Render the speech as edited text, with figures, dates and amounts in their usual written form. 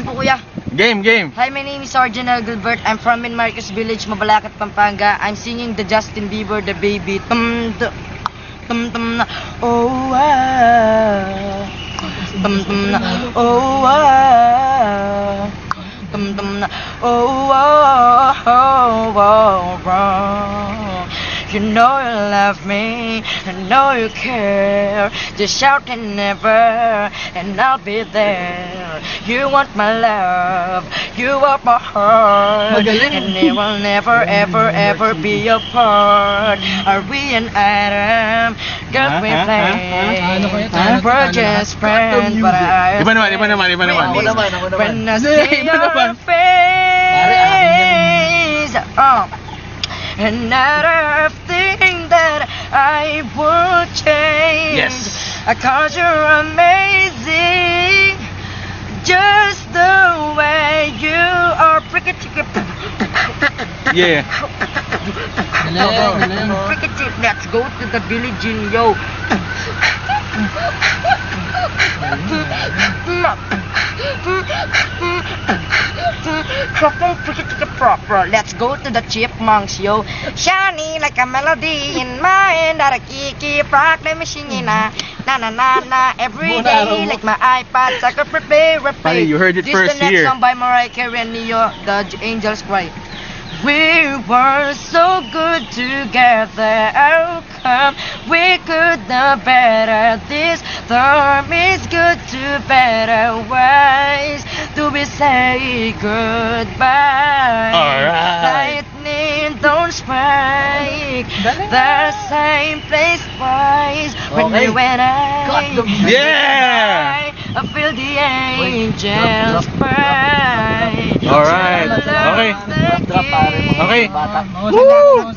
po, kuya. Game, game. Hi, my name is Sergeant Gilbert. I'm from in Marcos Village, Mabalacat, Pampanga. I'm singing the Justin Bieber, the baby. Na. Oh, na. Oh, na. Oh. You know you love me, I know you care. Just shout and never, and I'll be there. You want my love, you want my heart, and it will never, ever be apart. Are we an Adam? Girl, we play. We're just friends, but I Iba naman. when I see your face, another thing that I would change. Yes. Cause you're amazing, just the way you are. Yeah. Let's go to the village in yo. Let's go to the chipmunks, yo. Shiny like a melody in my hand that I keep proclamation na every day like my iPad. I could prepare. Buddy, you heard it This first the next here. song by Mariah Carey and Neo, the Angels Cry. We were so good together. How come we could not better? This storm is good to better ways to be say goodbye. Alright. Lightning don't strike the same place twice. When you and I, Yeah. I feel the angels cry. Alright. Okay. Okay. Okay. Woo!